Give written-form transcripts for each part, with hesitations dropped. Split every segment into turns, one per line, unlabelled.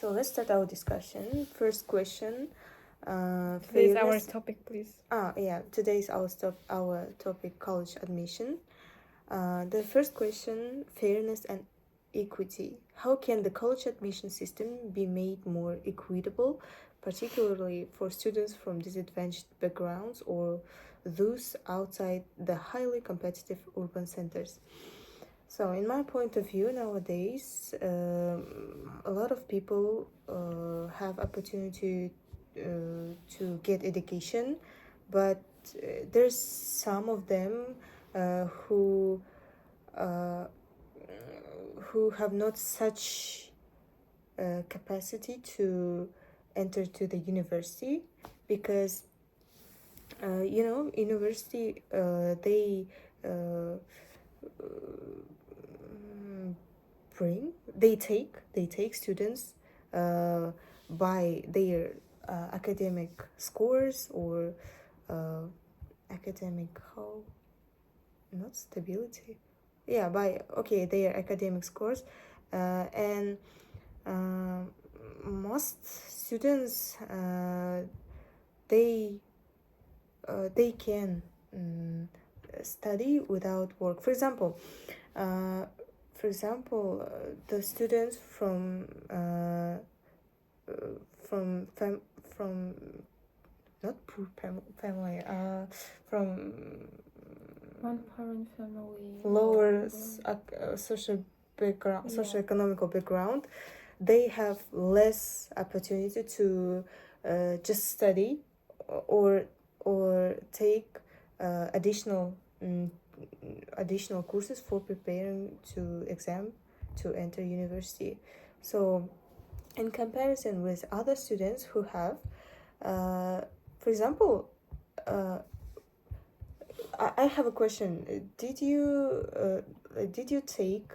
So let's start our discussion. First question.
Today's our
fairness.
topic, please.
Today's our topic, college admission. The first question: fairness and equity. How can the college admission system be made more equitable, particularly for students from disadvantaged backgrounds or those outside the highly competitive urban centers? So, in my point of view, nowadays, a lot of people have opportunity to get education, but there's some of them who have not such capacity to enter to the university, because university they take students by their academic scores or academic how not stability by their academic scores, and most students they can study without work. For example, the students from not poor family, from
One parent family.
lower social background, socioeconomical background, they have less opportunity to just study or take additional courses for preparing to exam to enter university. So in comparison with other students who have for example, I have a question. Did you take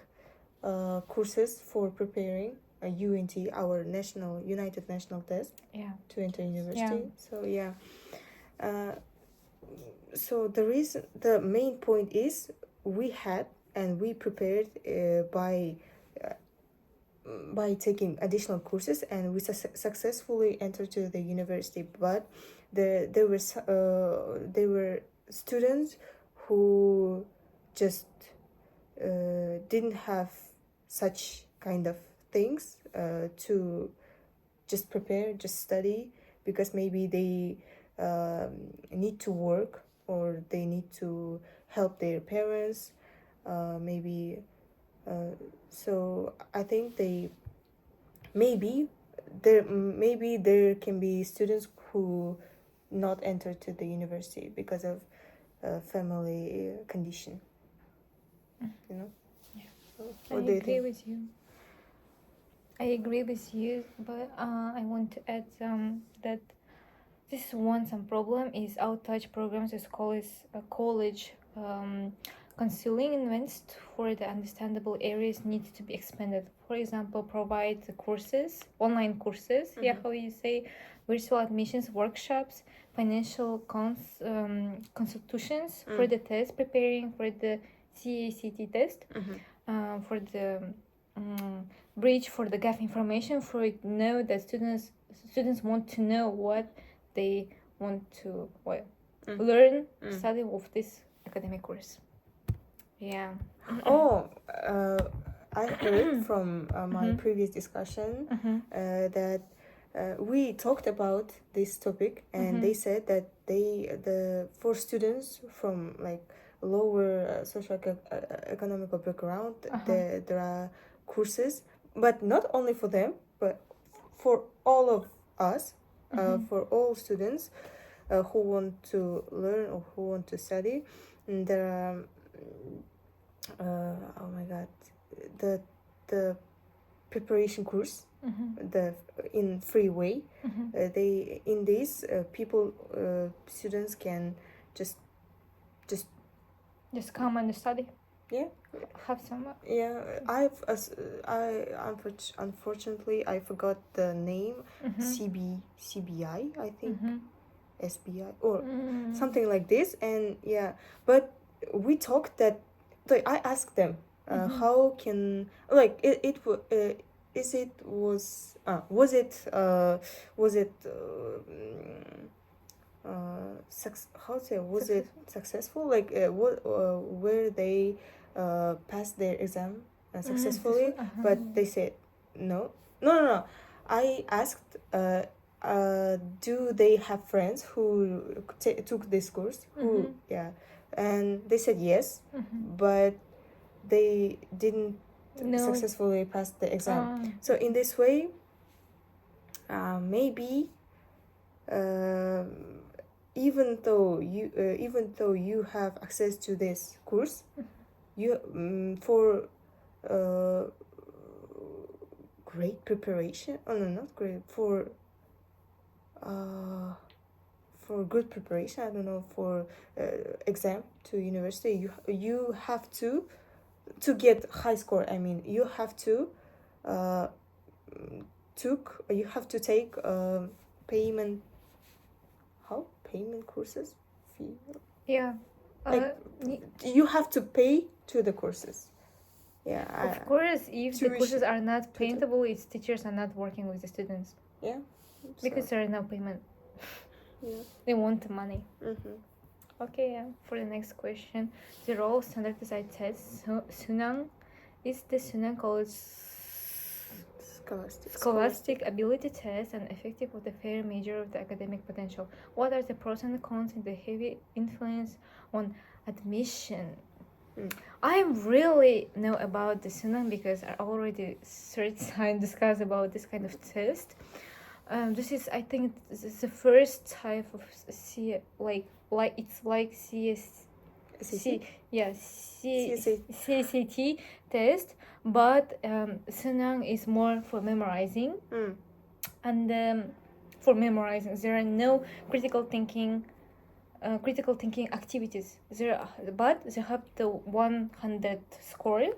courses for preparing a UNT, our national United National Test, to enter university? So the main point is we had and we prepared by taking additional courses, and we successfully entered to the university. But there were students who just didn't have such kind of things to just prepare, just study, because maybe they need to work or they need to help their parents, maybe. So I think maybe there can be students who not enter to the university because of family condition. You know.
Yeah.
So
I agree with you. But I want to add that this one problem is out-touch programs as college concealing events for the understandable areas need to be expanded. For example, provide the courses, online courses, how you say, virtual admissions, workshops, financial consultations for the test, preparing for the CACT test, for the bridge for the gap information, for it know that students want to know what they want to learn, study of this academic course. Yeah.
I heard from my previous discussion that we talked about this topic, and they said that for students from like lower socio-economical background, there are courses, but not only for them, but for all of us, for all students who want to learn or who want to study. And there are oh my god, the preparation course, the in free way. They in this people students can just
come and study. Have some.
Unfortunately I forgot the name. CBI, I think. SBI or something like this, and but we talked that, like, I asked them how can, like, is it was it how to say, was it successful, like where they passed their exam successfully, but they said no. No. I asked do they have friends who took this course, who yeah, and they said yes, but they didn't
No.
successfully pass the exam. So in this way, maybe even though you have access to this course, you for great preparation. Oh no, not great, for good preparation. I don't know, for exam to university. You have to get high score. I mean, you have to take payment courses fee.
Yeah.
Like, you have to pay to the courses. Yeah.
Of course, if the courses
tuition.
are not payable, its teachers are not working with the students.
Yeah.
Because there is no payment.
Yeah.
They want the money.
Mm-hmm.
Okay, yeah. For the next question, the role of standardized tests, Sunang, is the Sunang College Scholastic ability test and effective of the fair measure of the academic potential? What are the pros and cons and the heavy influence on admission? I really know about the Sunang because I already searched and discussed about this kind of test. This is, I think, this is the first type of it's like CSAT test, but Sunang is more for memorizing, and for memorizing there are no critical thinking activities there, but they have the 100 score.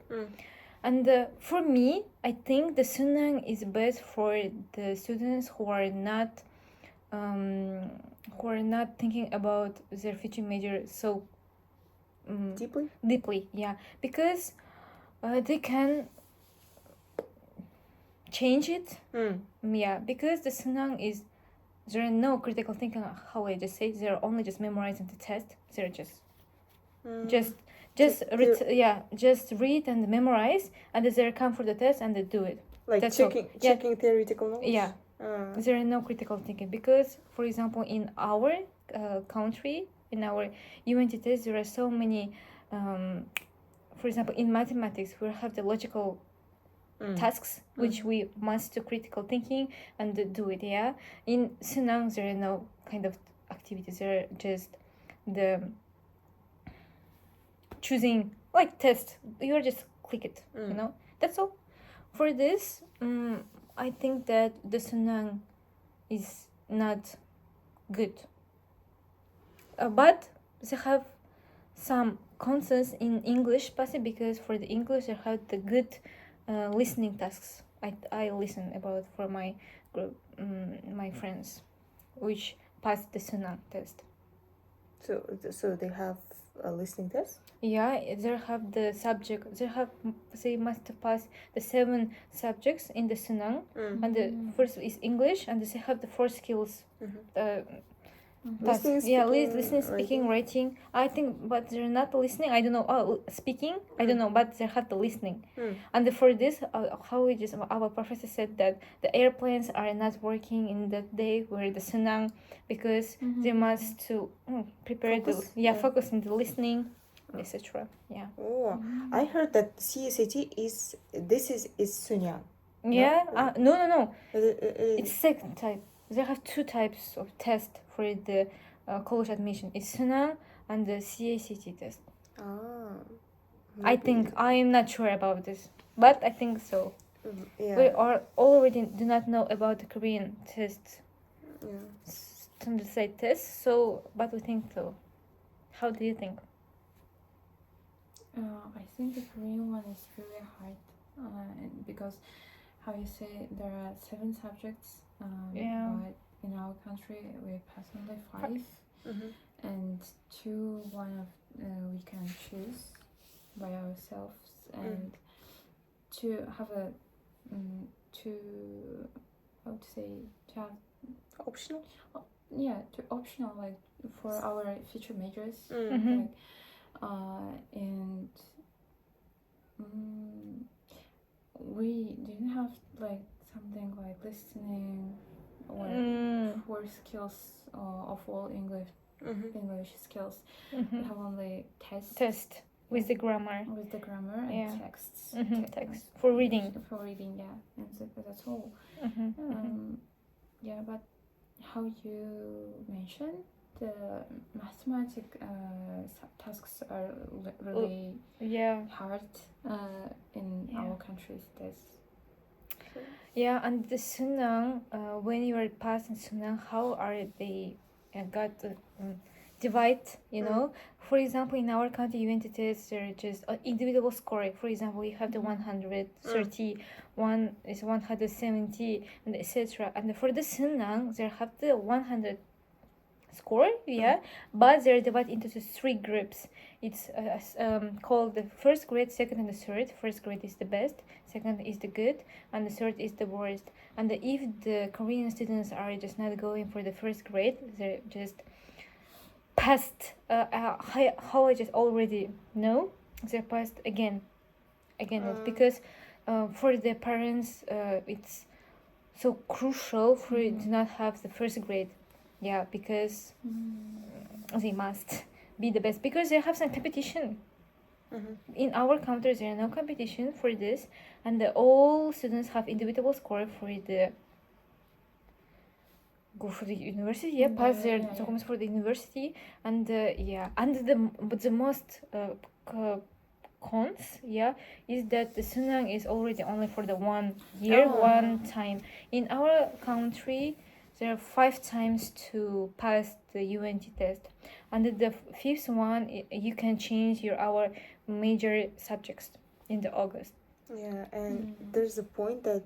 And for me, I think the Sunang is best for the students who are not thinking about their future major so deeply, yeah, because they can change it. Yeah, because the Sunang is, there are no critical thinking, how I just say, they're only just memorizing the test. They're just read and memorize, and they come for the test and they do it.
Like
That's
checking theoretical knowledge.
Yeah. There are no critical thinking because, for example, in our country, in our UNT test, there are so many. For example, in mathematics, we have the logical tasks which we must do critical thinking and do it. Yeah. In Sunang, there are no kind of activities. There are just the choosing like test. You just click it. You know. That's all. For this, I think that the Sunang is not good. But they have some concerns in English, possibly because for the English they have the good listening tasks. I listen about for my group, my friends, which passed the Sunang test.
So they have a listening test?
Yeah, they have the subject. They must pass the 7 subjects in the Sunang, and the first is English, and they have the 4 skills. Listening, speaking, writing. I think, but they're not listening. I don't know. Speaking, I don't know, but they have the listening. And for this, our professor said that the airplanes are not working in that day where the Sunang, because they must to prepare focus. Focus on the listening, etc. Yeah.
Oh, I heard that CSAT is Sunyang.
Yeah. No. It's second type. They have 2 types of test for the college admission. It's Sunang and the CACT test. I think, I am not sure about this, but I think so. Yeah. We already do not know about the Korean test. Standardized test, so, but we think so. How do you think?
I think the Korean one is really hard because, how you say, there are 7 subjects. But in our country we pass only 5, and 2 we can choose by ourselves, and to have a to, how to say, to have
Optional.
to optional, like for our future majors,
Mhm.
like and we didn't have like something like listening or four skills of all English skills. We
Mm-hmm.
have only tests
Test with the grammar.
with the grammar and
Yeah.
texts.
Text for reading.
For reading, yeah, and that's all. Yeah, but how you mentioned, the mathematic tasks are really
Yeah.
hard in our countries. That's
Yeah, and the Sunang, when you are passing Sunang, how are they got divide? You know, for example, in our country, unit tests are just individual scoring. For example, you have the 130, one is 170, and etc. And for the Sunang, they have the 100 score, but they're divided into the three groups. It's called the first grade, second, and the third. First grade is the best, second is the good, and the third is the worst. And if the Korean students are just not going for the first grade, they're just passed. How I just already know, they're passed again, because for the parents, it's so crucial for you to not have the first grade. Yeah, because they must be the best, because they have some competition. In our country, there are no competition for this, and all students have individual score for the go for the university. Pass their documents for the university, and the most cons is that the Sunang is already only for the 1 year, one time. In our country, there are 5 times to pass the UNT test, and the fifth one you can change our major subjects in the August.
Yeah, and there's a point that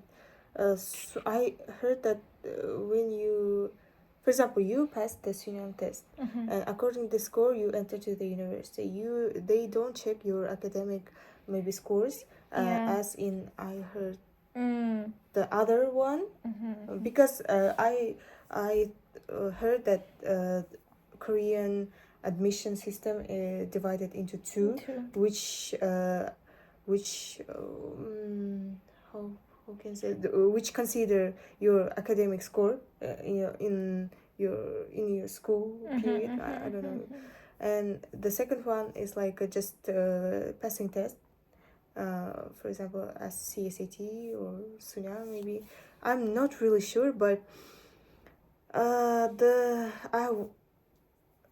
so I heard that when you, for example, you passed the Sunyang test, and according to the score, you enter to the university. They don't check your academic maybe scores, as in I heard the other one, because I heard that Korean admission system is divided into two, which how can I say, which consider your academic score in your school period. I don't know. And the second one is like just passing test, for example as CSAT or Sunyang maybe. I'm not really sure, but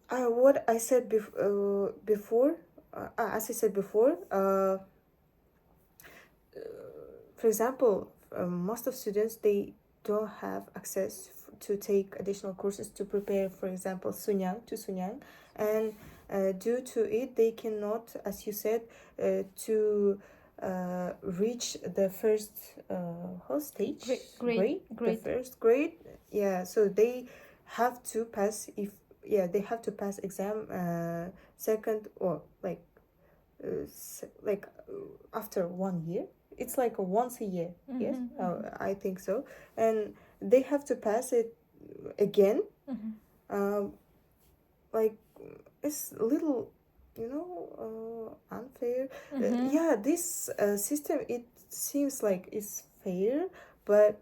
what I said before, as I said before, for example, most of students, they don't have access to take additional courses to prepare, for example, Sunyang, and due to it, they cannot, as you said, to reach the first stage grade, the first grade. Yeah, so they have to pass they have to pass exam second, or after 1 year. It's like once a year. Yes, I think so. And they have to pass it again. Like, it's a little, unfair. Yeah, this system, it seems like it's fair, but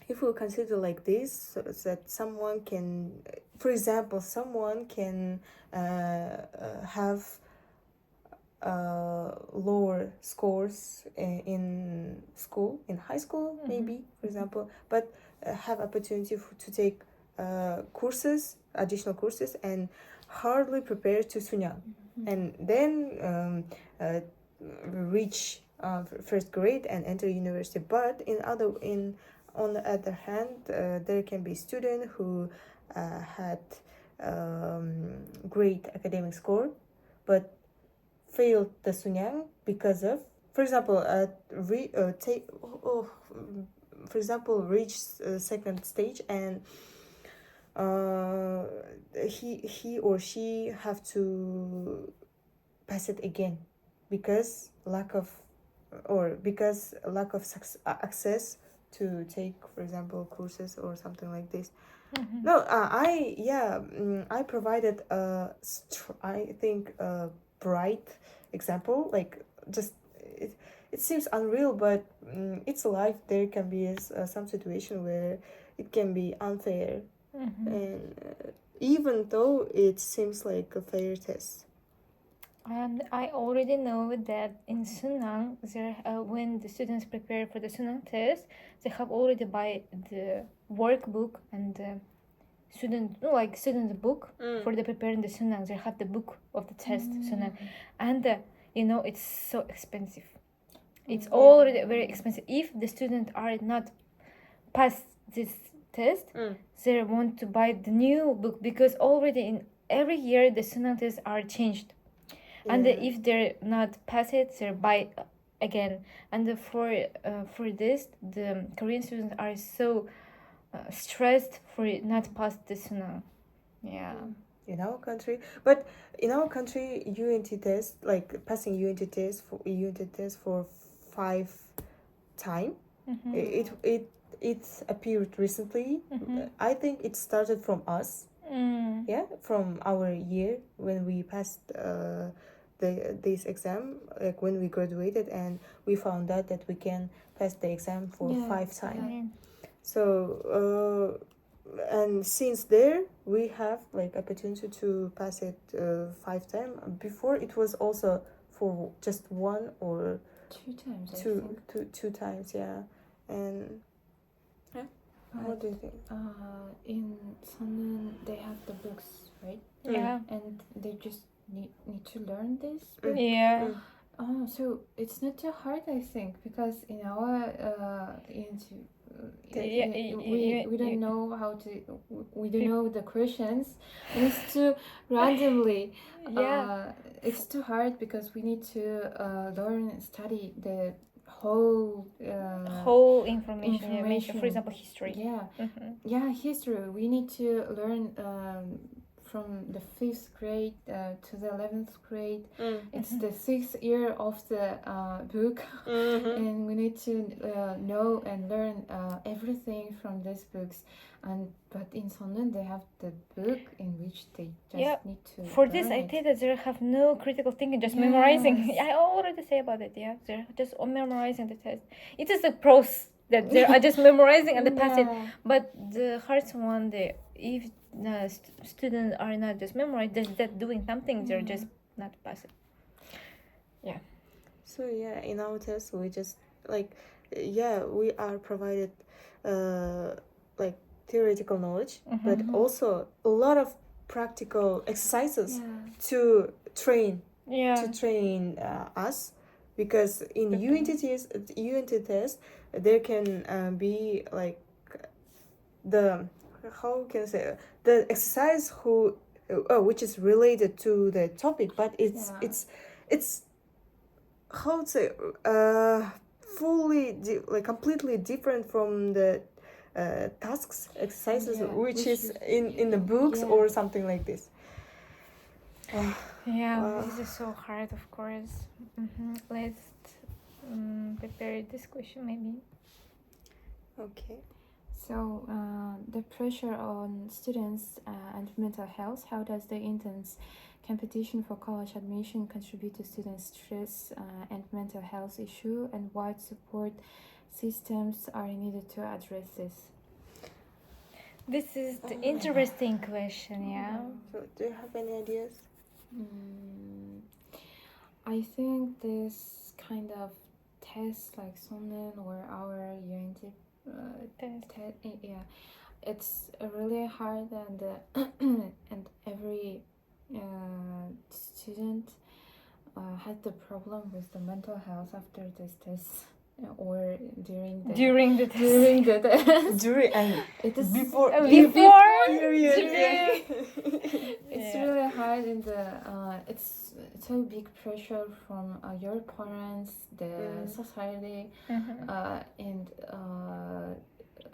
if we consider like this, so that someone can, for example, someone can have lower scores in school, in high school maybe, for example, but have opportunity to take courses, additional courses, and hardly prepare to Sunyang, and then reach first grade and enter university. But on the other hand, there can be student who had great academic score, but failed the Sunyang because of, for example, for example, reach second stage, and he or she have to pass it again because lack of or because lack of access to take, for example, courses or something like this. No, I provided I think a bright example. Like just it seems unreal, but it's life. There can be some situation where it can be unfair, and even though it seems like a fair test.
And I already know that in Sunang, there when the students prepare for the Sunang test, they have already buy the workbook and the student book for the preparing the Sunang. They have the book of the test Sunang, and it's so expensive. It's already very expensive. If the students are not pass this test, they want to buy the new book because already in every year the Sunang tests are changed. And if they're not pass it, they buy again. And for this, the Korean students are so stressed for not pass the Sunang. Yeah.
In our country, UNT test, like passing UNT test for 5 time. It appeared recently. I think it started from us. From our year when we passed this exam, like when we graduated, and we found out that we can pass the exam for 5 times. So and since there we have like opportunity to pass it 5 times. Before it was also for just 1 or
2 times.
Two times, yeah. And what do you think?
In Sundan they have the books, right?
Yeah.
And they just need to learn this.
Yeah.
Oh, so it's not too hard, I think, because in our we don't know how to. We don't know the questions. And it's too randomly. It's too hard because we need to study the whole
information. For example, history.
History. We need to learn from the 5th grade to the 11th grade. It's the 6th year of the book, and we need to know and learn everything from these books. But in Sondan they have the book in which they just need to.
For this, I think that they have no critical thinking, just memorizing. I already say about it. Yeah, they're just memorizing the test. It is the pros that they are just memorizing and they pass it. But the hard one, if the students are not just memorizing, just doing something, they're just not pass it. Yeah.
So in our test we just we are provided like theoretical knowledge, but also a lot of practical exercises to train us, because in UNT test there can be like the the exercise which is related to the topic, but it's how to say fully completely different from the tasks exercises which is in the books or something like this.
This is so hard, of course. Let's prepare this question maybe.
Okay.
So the pressure on students and mental health, how does the intense competition for college admission contribute to students' stress and mental health issue, and what support systems are needed to address this?
This is the interesting question,
So do you have any ideas?
I think this kind of tests like Sondan or our UNT it's really hard, and and every student had the problem with the mental health after this test or during the test. It is before
period.
It's really hard, and it's so big pressure from your parents, the society, and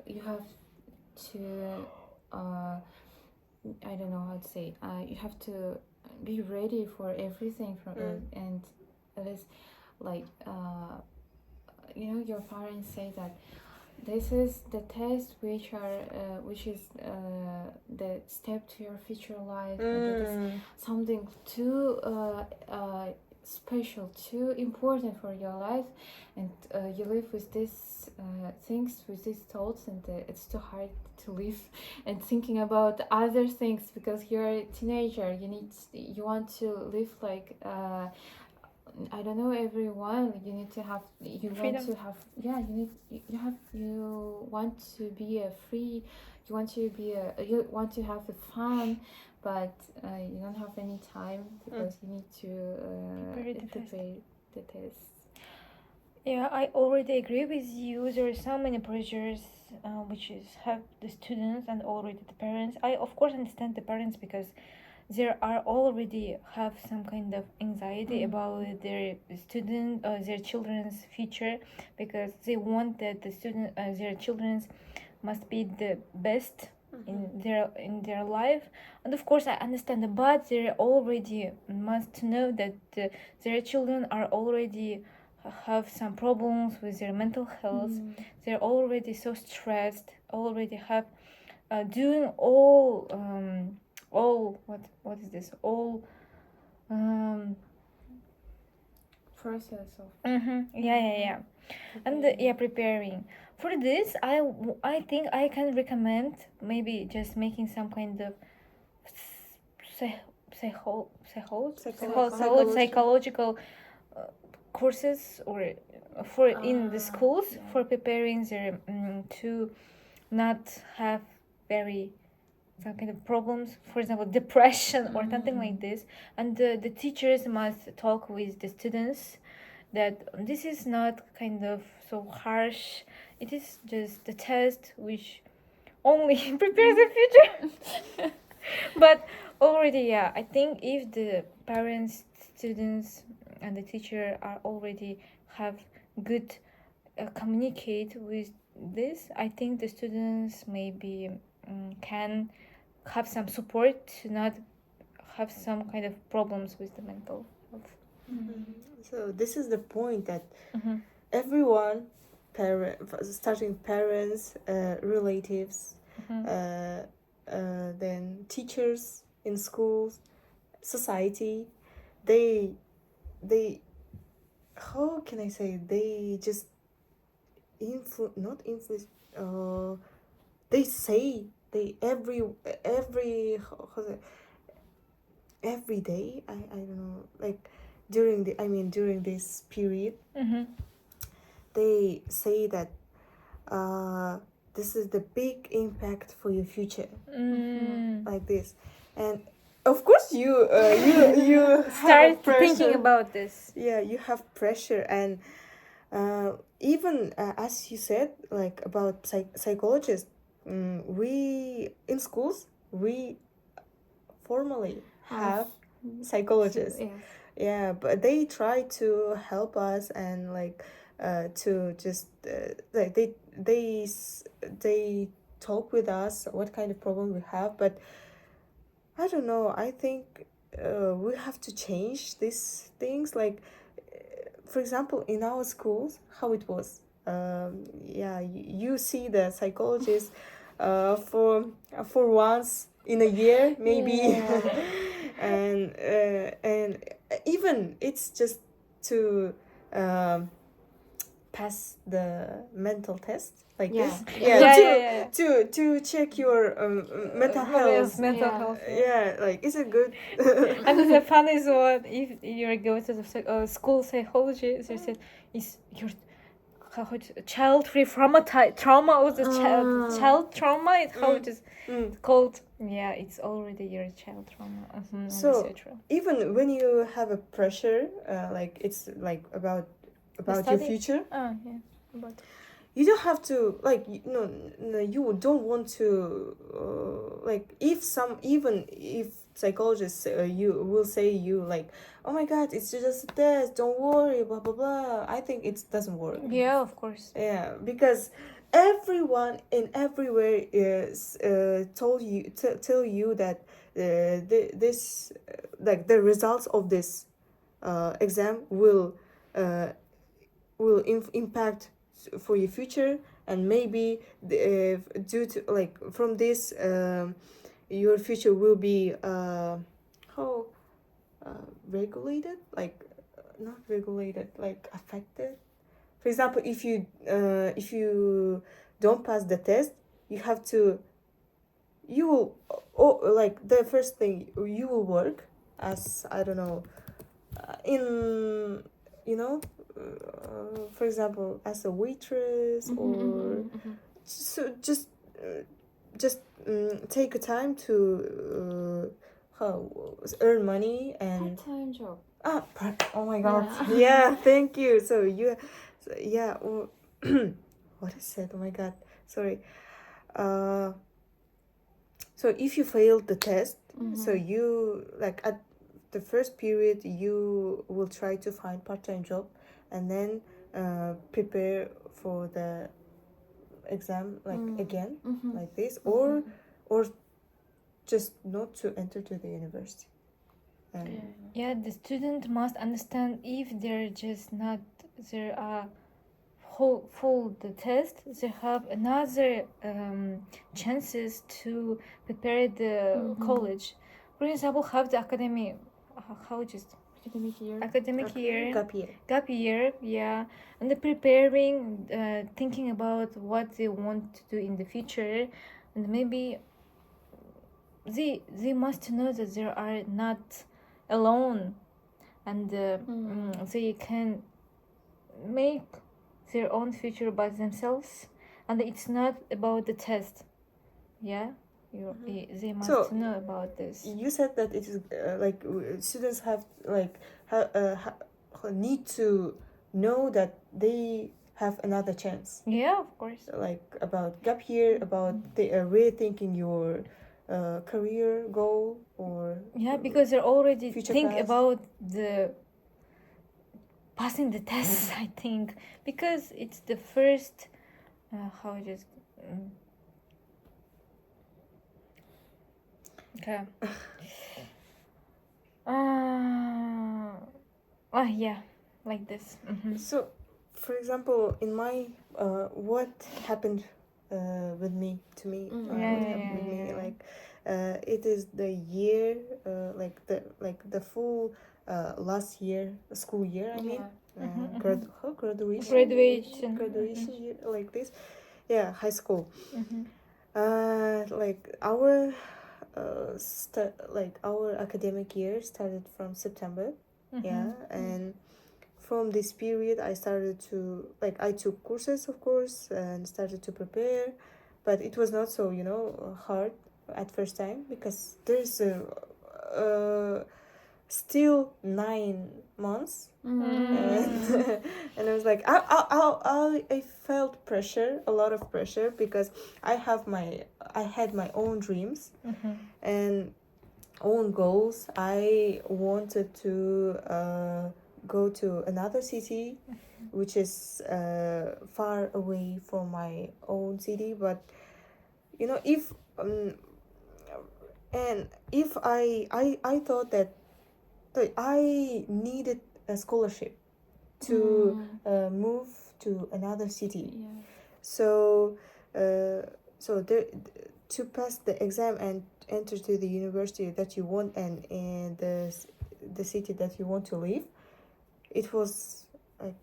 you have to I don't know how to say you have to be ready for everything from it, and it is like your parents say that this is the test which is the step to your future life, and it is something too special, too important for your life, and you live with these things, with these thoughts, and it's too hard to live and thinking about other things, because you're a teenager. You want to live like I don't know, everyone. You need to have. You
Freedom.
want to have. Yeah, you want to be a free. You want to be a. You want to have the fun, but you don't have any time because you need to prepare the test.
Yeah, I already agree with you. There are so many pressures which is have the students and already the parents. I of course understand the parents because there are already have some kind of anxiety about their student or their children's future, because they want that the student their children's must be the best in their life. And of course I understand that, but they already must know that their children are already have some problems with their mental health. They're already so stressed, already have doing all what is this all
process of
yeah and preparing for this. I think I can recommend maybe just making some kind of psychological courses or for in the schools for preparing their to not have very some kind of problems, for example depression or something like this. And the teachers must talk with the students that this is not kind of so harsh, it is just the test which only prepares the future. But already I think if the parents, students and the teacher are already have good communicate with this, I think the students maybe can have some support to not have some kind of problems with the mental health.
So this is the point that everyone, starting parents, relatives, then teachers in schools, society, they how can I say, they just not influence, they say they every every day, I don't know, like during this period, they say that this is the big impact for your future, like this. And of course you
start
have
thinking about this.
Yeah, you have pressure. And even as you said, like about psychologists, we in schools we formally have psychologists. Yeah, but they try to help us and like to just like they talk with us what kind of problem we have. But I don't know, I think we have to change these things. Like for example, in our schools, how it was, you see the psychologist for once in a year maybe. And even it's just to pass the mental test, like this. To check your mental health. Yeah, like is it good?
And the funniest one, if you go to the school psychologist, they said, is your child free from a trauma, or the child trauma is how it is called. Yeah, it's already your child trauma.
So even when you have a pressure, like it's like about your future, you don't have to like you don't want to like even if psychologists you will say you like, oh my god, it's just a test, don't worry, blah blah blah. I think it doesn't work.
Yeah, of course.
Yeah, because everyone in everywhere is tell you that this like the results of this exam will will impact for your future, and maybe due to like from this your future will be how regulated, like not regulated, like affected. For example, if you don't pass the test, you have to, you will, like the first thing, you will work as, I don't know, in, you know, for example, as a waitress, or so just take a time to earn money and
part-time job.
Oh my god. Yeah, thank you. So you, so, yeah, what I said, oh my god, sorry. So if you failed the test, so you, like, at the first period you will try to find part-time job, and then prepare for the exam, like again, like this, or just not to enter to the university.
Yeah, the student must understand if they're just not there are full the test, they have another chances to prepare the college. For example, have the academic, how just academic year, gap year, yeah, and the preparing, thinking about what they want to do in the future, and maybe they must know that they are not alone, and they can make their own future by themselves, and it's not about the test. Yeah, they must
So,
know about this.
You said that it is like students have like need to know that they have another chance.
Yeah, of course.
Like about gap year, about the rethinking your career goal, or
Yeah, because they're already
future
think
path.
about the passing the tests. I think because it's the first how just okay. Yeah, like this.
So, for example, in my what happened with me, to me, what happened with me, like it is the year, like the full last year, school year, I mean, graduation year, like this, yeah, high school. Like our like our academic year started from September, yeah, and from this period I started to, like, I took courses, of course, and started to prepare, but it was not so, hard at first time, because there's still 9 months, and I was like, I felt pressure, a lot of pressure, because I had my own dreams and own goals. I wanted to go to another city, which is far away from my own city, but if and if I thought that I needed a scholarship to move to another city. So to pass the exam and enter to the university that you want, and the city that you want to live, it was like,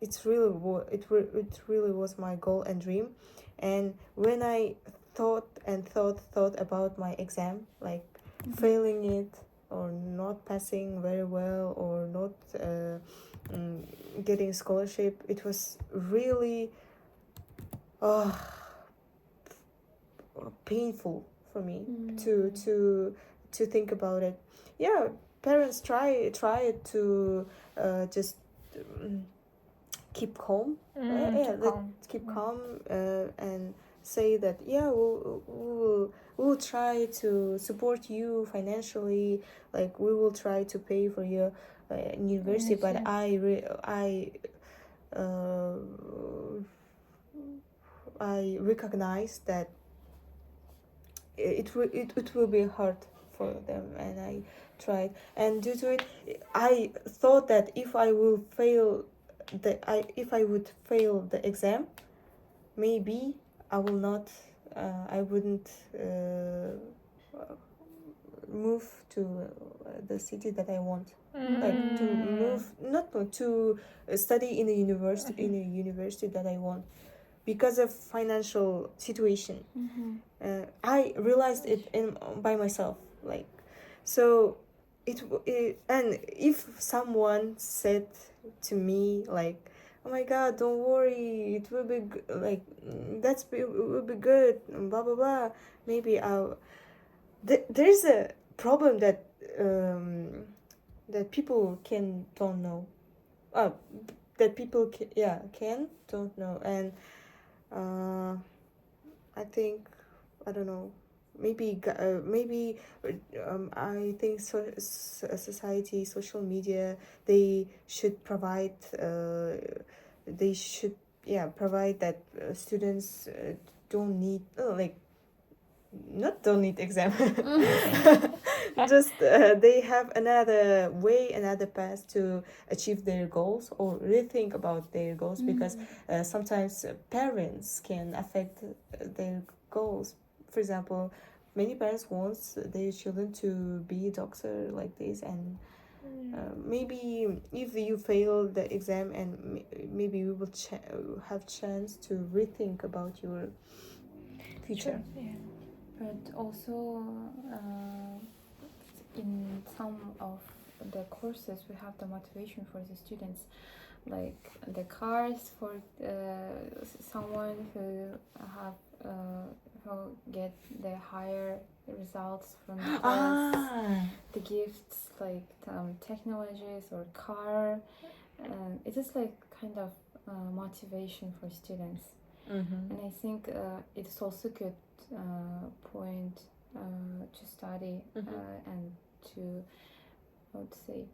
it really was my goal and dream. And when I thought about my exam, like failing it, or not passing very well, or not getting scholarship, it was really painful for me to think about it. Yeah, parents try to just keep calm. Keep calm, and say that, yeah, we'll try to support you financially, like we will try to pay for your university. But I recognize that it will be hard for them, and I tried, and due to it I thought that if I will fail if I would fail the exam, maybe I will not. I wouldn't move to the city that I want. Like to move, not to study in a university that I want, because of financial situation. I realized it by myself. Like, so and if someone said to me like, oh my god, don't worry, it will be like it will be good, blah blah blah, maybe I'll there's a problem that that people don't know, that people don't know, and I think, I don't know, maybe I think society, social media, they should provide provide that students don't need like not don't need exam. Just they have another way, another path to achieve their goals or rethink about their goals, because sometimes parents can affect their goals. For example, many parents want their children to be a doctor like this, and maybe if you fail the exam, and maybe we will have chance to rethink about your future.
Yeah.
But also, in some of the courses, we have the motivation for the students, like the cars for someone who have who get the higher results from the class, the gifts like technologies or car. It is like kind of motivation for students. And I think it is also good point to study and to, I would say,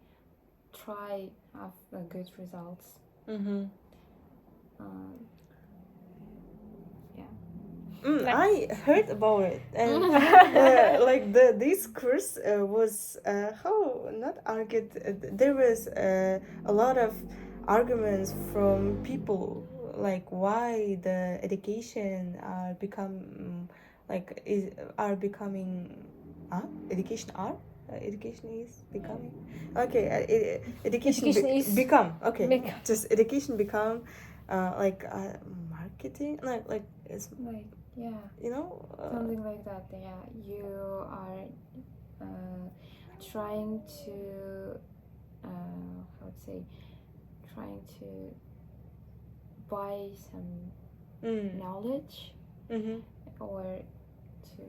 try have good results.
I heard about it, and like this course was how not argued. There was a lot of arguments from people, like why the education are becoming education is becoming education become just education become marketing, like it's
like something like that. You are trying to how to say, trying to buy some knowledge, or to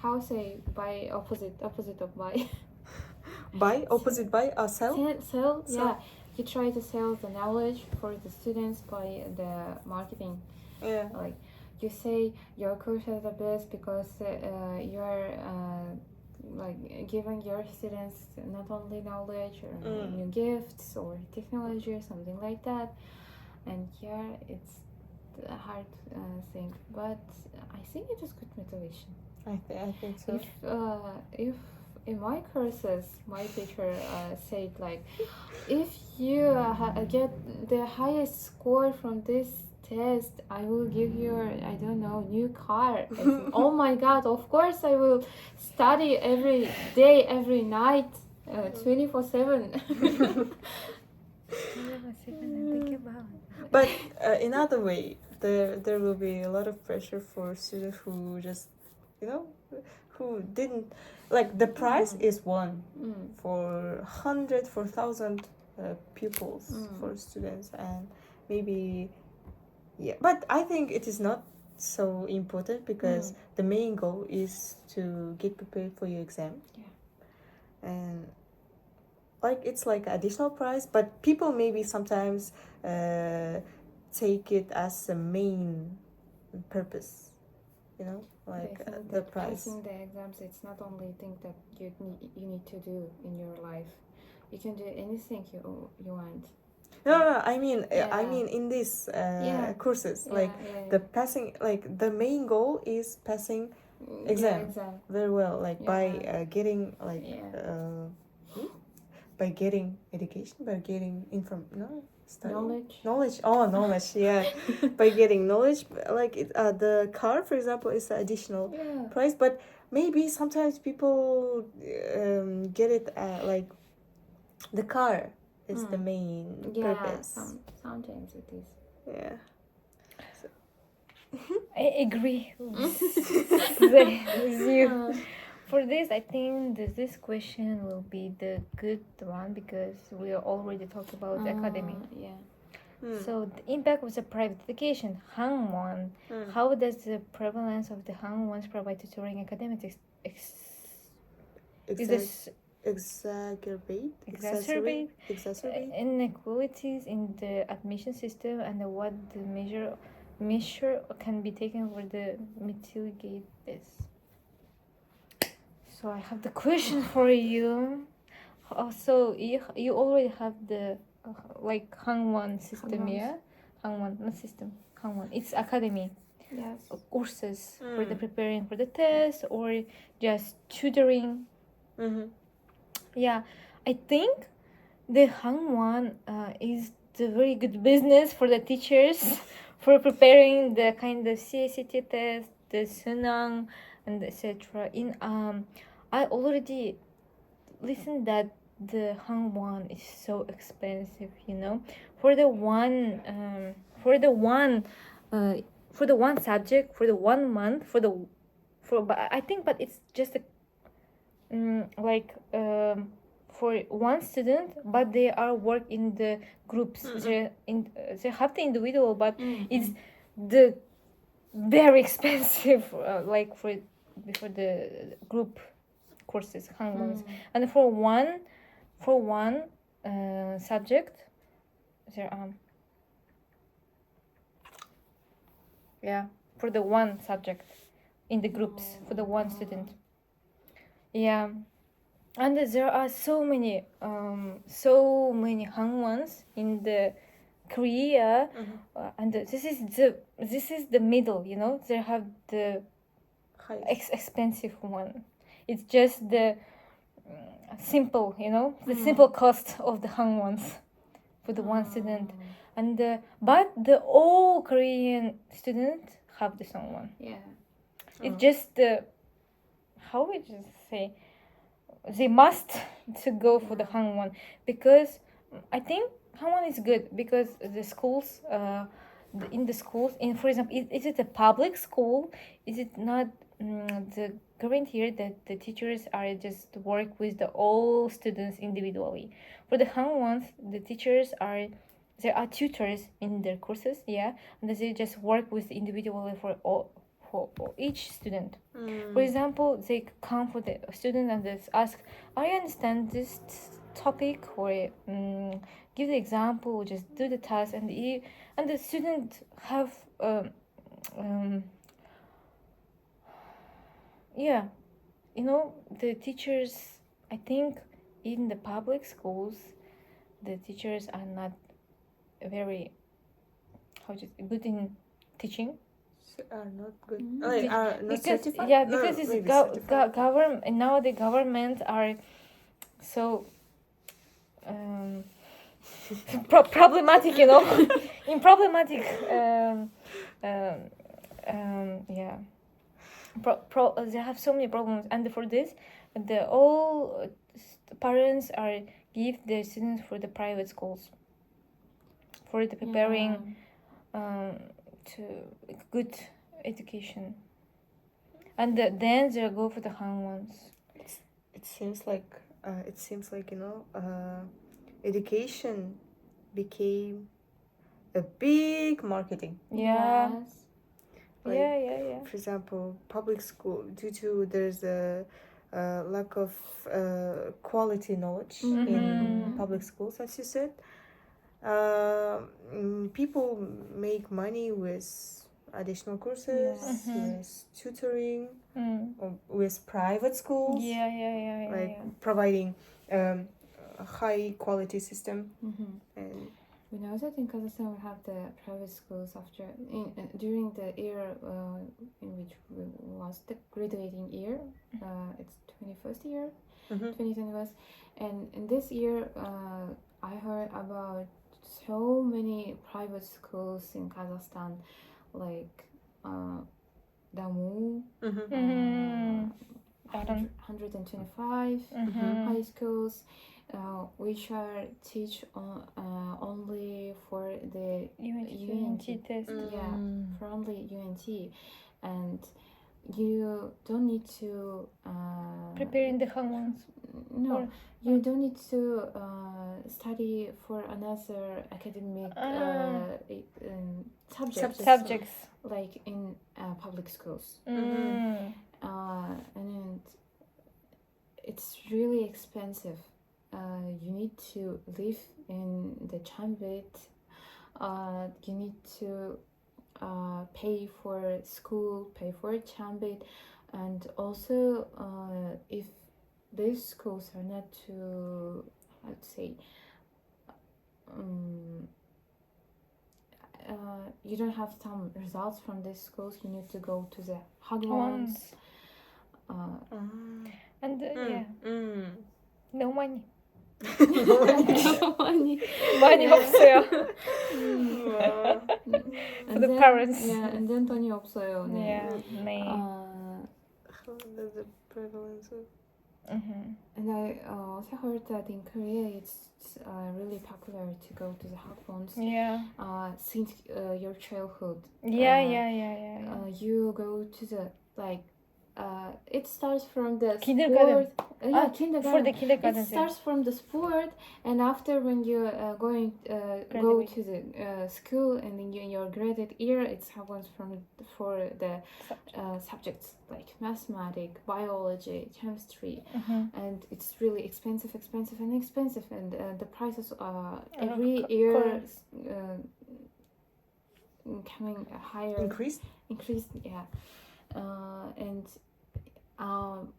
how say buy opposite of buy.
Buy opposite buy sell.
Yeah, you try to sell the knowledge for the students by the marketing. Like you say your course is the best because you're like giving your students not only knowledge or new gifts or technology or something like that. And it's a hard thing, but I think it is good motivation.
I think so.
If in my courses, my teacher said like, if you get the highest score from this test, I will give you, I don't know, new car. Oh my god, of course I will study every day, every night, 24/7.
But in other way, there will be a lot of pressure for students who just, who didn't, like the price is one for 100, for 1,000 pupils for students, and maybe but I think it is not so important, because the main goal is to get prepared for your exam. And like it's like additional price, but people maybe sometimes take it as a main purpose, like the price.
Passing the exams, it's not only a thing that you need to do in your life. You can do anything you want.
No, I mean in these courses, the passing, like the main goal is passing exam very well, like by getting like by getting education, by getting studying.
Knowledge.
Knowledge. Yeah, by getting knowledge, like the car, for example, is an additional
Yeah.
price, but maybe sometimes people get it like the car is the main purpose.
Sometimes it is.
Yeah.
I agree with you. For this, I think this question will be the good one because we already talked about the academy.
Yeah.
So the impact of the private education, Hangwon. How does the prevalence of the Hangwons provide tutoring academics
exacerbate
inequalities in the admission system, and what the measure can be taken for the mitigate this. So I have the question for you. So you already have the like Hangwon system, yeah? Hangwon, not system. Hangwon. It's academy.
Yes.
Courses for the preparing for the test or just tutoring. Yeah, I think the Hangwon is the very good business for the teachers for preparing the kind of CACT test, the Sunang, and etc. In I already listened that the Hangwon is so expensive, you know, for the one subject for the 1 month but I think but it's just a for one student, but they are work in the groups. They have the individual, but it's the very expensive like for the group courses, Hangwons. And for one subject, there for the one subject in the groups for the one student. Yeah. And there are so many Hangwons in the Korea, and this is the middle, you know. They have the expensive one. It's just the simple, you know, the simple cost of the Hangwons for the one student, and but the all Korean students have the same one.
Yeah.
It's just the how would you say. They must to go for the Hangwon because I think Hangwon is good because the schools, in the schools, for example, is it a public school? Is it not the current year that the teachers are just work with the all students individually? For the Hangwons, the teachers there are tutors in their courses, yeah, and they just work with individually for each student. For example, they come for the student and they ask, I understand this topic, or give the example, or just do the task, and the student have yeah, you know, the teachers, I think in the public schools the teachers are not very good in teaching.
Are not good. Are not
because
certified?
because it's government, and now the government are so problematic, you know. In problematic yeah, they have so many problems, and for this the all parents are give their students for the private schools for the preparing to good education, and then they go for the Hangwons.
It seems like you know, education became a big marketing.
Yeah.
Yes.
Like,
yeah.
For example, public school, due to there's a lack of quality knowledge in public schools, as you said. People make money with additional courses, with tutoring, or with private schools.
Yeah.
Providing a high quality system, and
we know that in Kazakhstan we have the private schools during the year in which was the graduating year. It's 21st year, 2021, and in this year I heard about so many private schools in Kazakhstan, like Damu, 125 high schools, which are teach only for the
UNT test.
Yeah, for only UNT, and you don't need to
Preparing the hormones.
no, you don't need to study for another academic
Subjects.
like in public schools. And it's really expensive. You need to live in the Chambit. You need to pay for school, pay for Chambit, and also if these schools are not too, I'd say, you don't have some results from these schools, you need to go to the Hagwons.
And yeah, no money. Money 없어요. For the parents.
Yeah, and then 돈이 없어요.
Yeah, 네.
The prevalence of.
And I also heard that in Korea it's really popular to go to the Hagwons.
Yeah.
Since your childhood.
Yeah.
You go to the it starts from the
kindergarten.
Sport. Kindergarten.
For the kindergarten.
It starts from the sport, and after when you go to the school, and then in your graded year, it happens for the subjects like mathematics, biology, chemistry, and it's really expensive, and the prices every year coming higher.
Increased,
yeah. And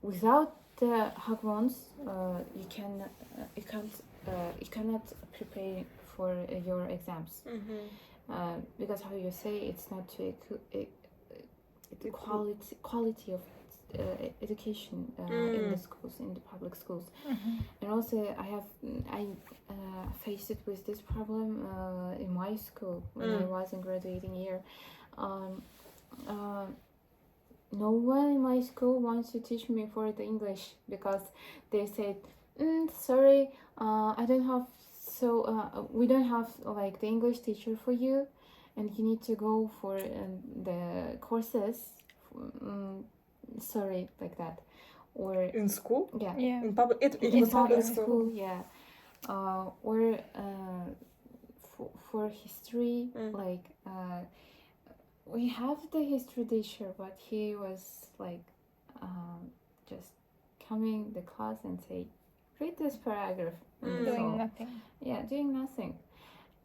without the Hagwons, you cannot prepare for your exams. Because how you say, it's not to the quality of education in the schools, in the public schools. And also I faced it with this problem in my school when I was in graduating year. No one in my school wants to teach me for the English, because they said, sorry, I don't have, we don't have like the English teacher for you, and you need to go for the courses. Sorry, like that. Or
in school.
Yeah.
In public.
In public school. Yeah. Or for history, like. We have the history teacher, but he was like just coming the class and say, read this paragraph.
Doing nothing.
Yeah, doing nothing.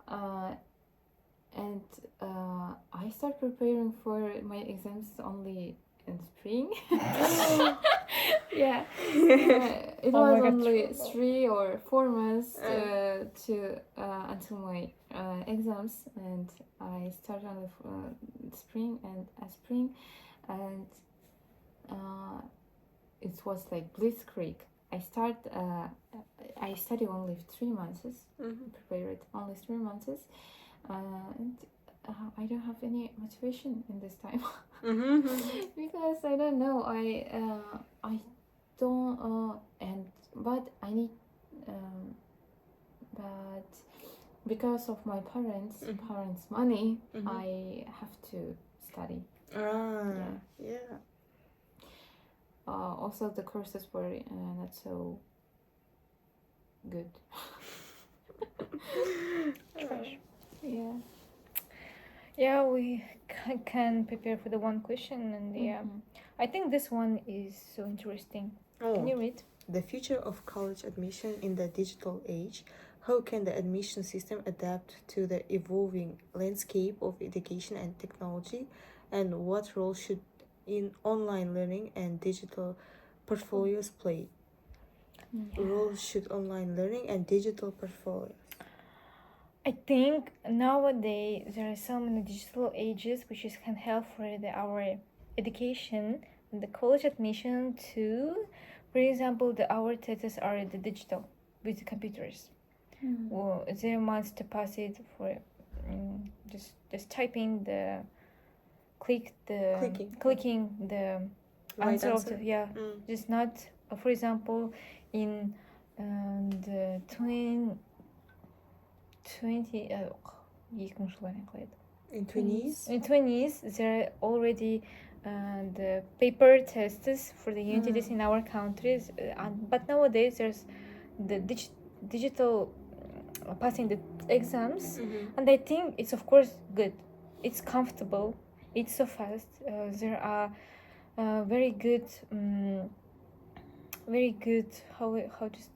And I start preparing for my exams only in spring. Yeah. It was only 3 or 4 months until my exams, and I started on the spring, and it was like blitzkrieg. I study only 3 months, prepared only 3 months, and I don't have any motivation in this time. Because I don't know, I don't but I need but because of my parents money, I have to study.
Yeah.
Also the courses were not so good.
Yeah, we can prepare for the one question, and I think this one is so interesting. Can you read?
The future of college admission in the digital age. How can the admission system adapt to the evolving landscape of education and technology? And what role should online learning and digital portfolios play? Role should online learning and digital portfolios?
I think nowadays there are so many digital ages which can help for our education and the college admission too. For example, our tests are the digital with the computers. Well, they must pass it for just typing the clicking the
Right
answer of
answer.
the just not for example in the 20
In 20s.
in 20s there are already the paper tests for the unit in our countries but nowadays there's the digital passing the exams and I think it's of course good, it's comfortable, it's so fast, there are very good how just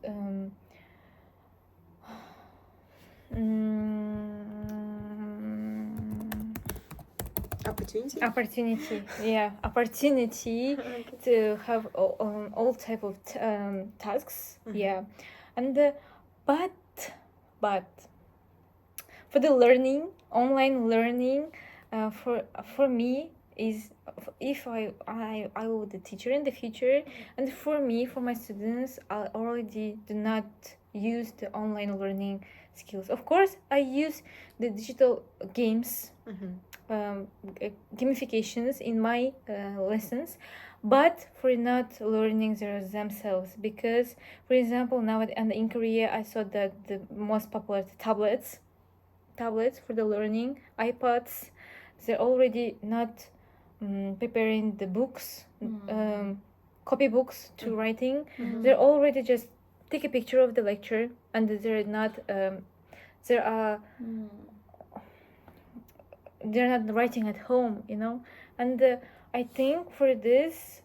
opportunity
Okay.
to have all type of tasks and but for the learning online learning for me is if I will the teacher in the future and for me for my students I already do not use the online learning skills. Of course I use the digital games gamifications in my lessons but for not learning themselves because for example now and in Korea I saw that the most popular tablets for the learning iPads they're already not preparing the books copy books to writing. They're already just take a picture of the lecture and they're not they're not writing at home, and I think for this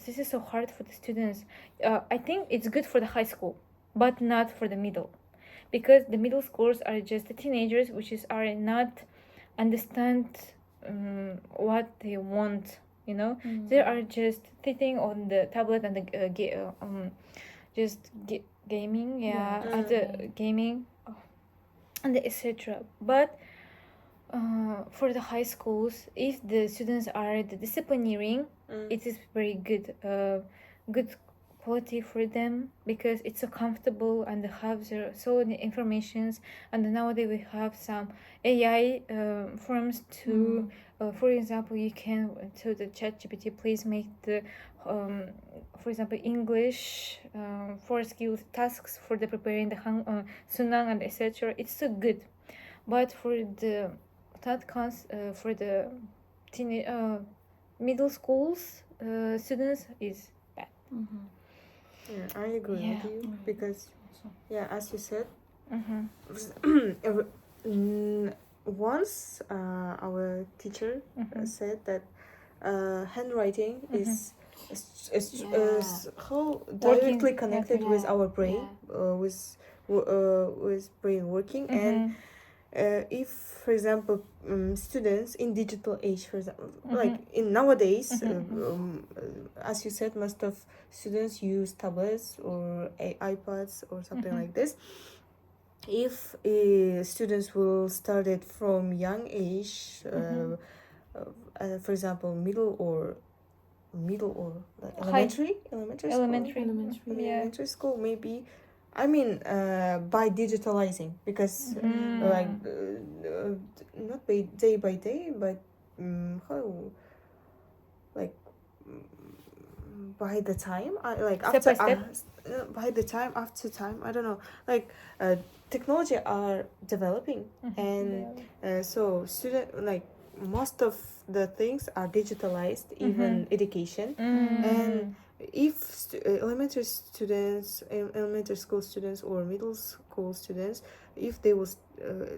is so hard for the students. I think it's good for the high school but not for the middle because the middle schools are just the teenagers which are not understand what they want, they are just sitting on the tablet and gaming at the gaming and etc. But for the high schools if the students are the disciplineering it is very good good quality for them because it's so comfortable and they have their so many informations and nowadays we have some AI forms to for example you can to the ChatGPT please make the for example English for skills tasks for the preparing the sunang and etc. It's so good but for the for the middle schools students is bad.
Yeah, I agree with you because as you said once our teacher said that handwriting is how directly connected with our brain with brain working and if for example students in digital age for example like in nowadays as you said most of students use tablets or iPads or something like this. If students will start it from young age for example middle or like elementary school maybe I mean by digitalizing because like not by day but how like by the time
step by step.
By the time after time I don't know like technology are developing and so student like most of the things are digitalized even education and if elementary school students or middle school students if they will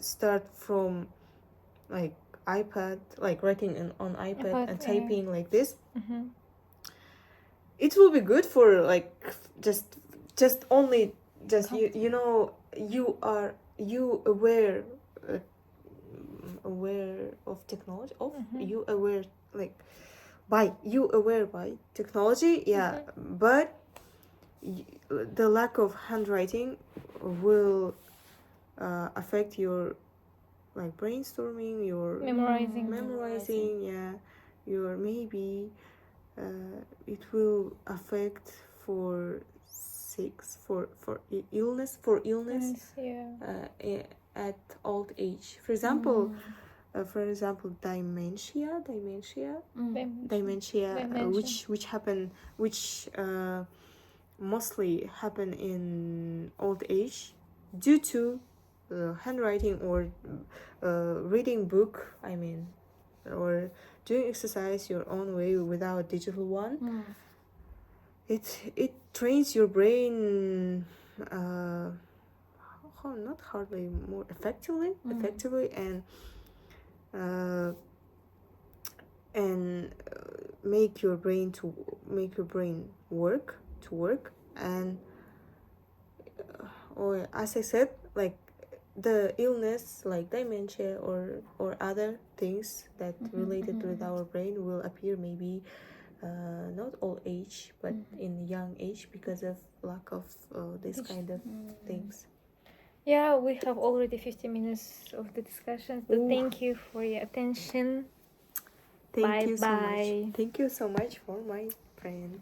start from like iPad like writing on iPad and typing like this it will be good for like just only just you know you aware of technology you aware like by technology but the lack of handwriting will affect your like brainstorming, your
Memorizing.
yeah, your maybe it will affect for illness
Yes, yeah.
at old age. For example, dementia,
Dimension.
which mostly happen in old age due to handwriting or reading book. I mean, or doing exercise your own way without a digital one. It trains your brain. Not hardly more effectively, and make your brain work and or as I said, like the illness like dementia or other things that related with our brain will appear maybe not old age but in young age because of lack of this kind of things.
Yeah, we have already 50 minutes of the discussion. So
Ooh.
thank you for your attention.
Thank you so
Bye-bye.
much. Thank you so much for my friend.